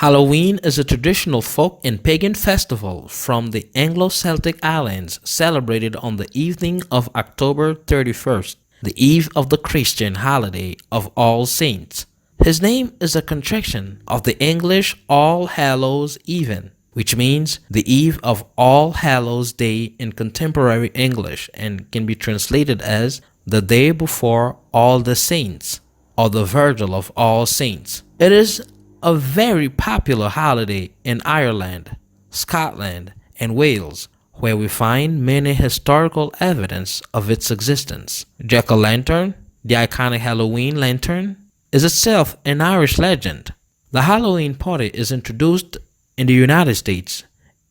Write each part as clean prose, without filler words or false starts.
Halloween is a traditional folk and pagan festival from the Anglo-Celtic islands celebrated on the evening of October 31st, the eve of the Christian holiday of All Saints. His name is a contraction of the English All Hallows Even, which means the eve of All Hallows Day in contemporary English and can be translated as the day before all the saints or the Virgil of All Saints. It is a very popular holiday in Ireland, Scotland, and Wales, where we find many historical evidence of its existence. Jack-o'-lantern, the iconic Halloween lantern, is itself an Irish legend. The Halloween party is introduced in the United States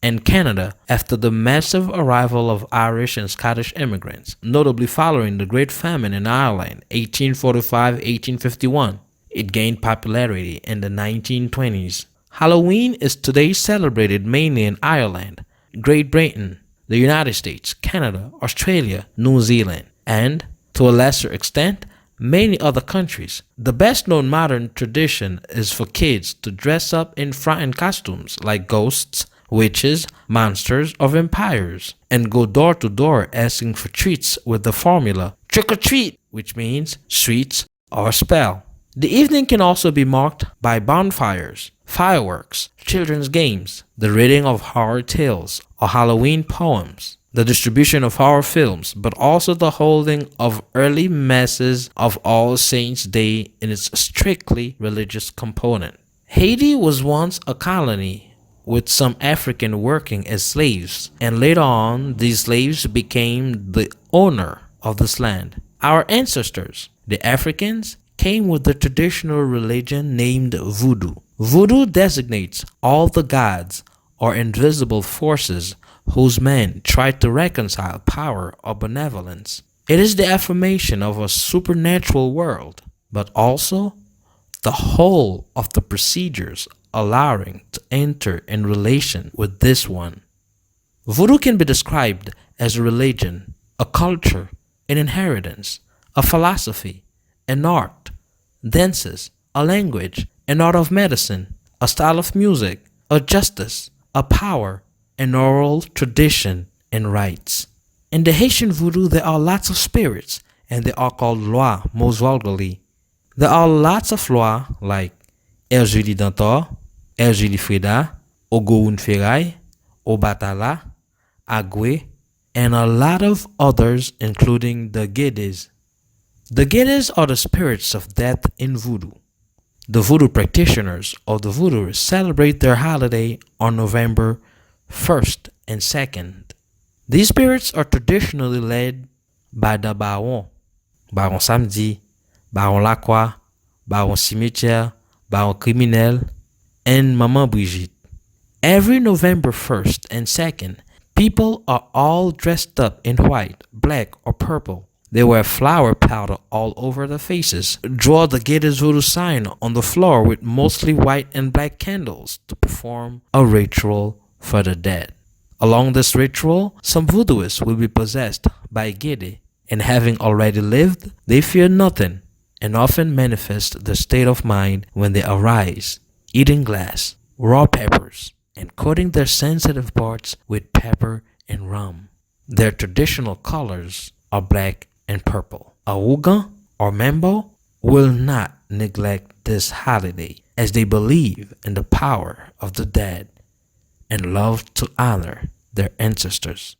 and Canada after the massive arrival of Irish and Scottish immigrants, notably following the Great Famine in Ireland, 1845-1851. It gained popularity in the 1920s. Halloween is today celebrated mainly in Ireland, Great Britain, the United States, Canada, Australia, New Zealand, and, to a lesser extent, many other countries. The best known modern tradition is for kids to dress up in frightened costumes like ghosts, witches, monsters, or vampires, and go door to door asking for treats with the formula trick or treat, which means sweets or spell. The evening can also be marked by bonfires, fireworks, children's games, the reading of horror tales or Halloween poems, the distribution of horror films, but also the holding of early masses of All Saints' Day in its strictly religious component. Haiti was once a colony with some African working as slaves, and later on these slaves became the owner of this land. Our ancestors, the Africans, came with the traditional religion named Voodoo. Voodoo designates all the gods or invisible forces whose men try to reconcile power or benevolence. It is the affirmation of a supernatural world, but also the whole of the procedures allowing to enter in relation with this one. Voodoo can be described as a religion, a culture, an inheritance, a philosophy, an art, dances, a language, an art of medicine, a style of music, a justice, a power, an oral tradition, and rites. In the Haitian voodoo, there are lots of spirits, and they are called lois most vulgarly. There are lots of lois like Erjuli Dantor, Erjuli Frida, Ogoun Ferai, Obatala, Agwe, and a lot of others, including the Gedes. The Gedes are the spirits of death in voodoo. The voodoo practitioners or the voodooists celebrate their holiday on November 1st and 2nd. These spirits are traditionally led by the Baron, Baron Samedi, Baron Lacroix, Baron Cimetière, Baron Criminel, and Maman Brigitte. Every November 1st and 2nd, people are all dressed up in white, black, or purple. They wear flower powder all over their faces, draw the Gede's voodoo sign on the floor with mostly white and black candles to perform a ritual for the dead. Along this ritual, some voodooists will be possessed by Gede, and having already lived, they fear nothing and often manifest their state of mind when they arise, eating glass, raw peppers, and coating their sensitive parts with pepper and rum. Their traditional colors are black and purple. Awugan or Mambo will not neglect this holiday as they believe in the power of the dead and love to honor their ancestors.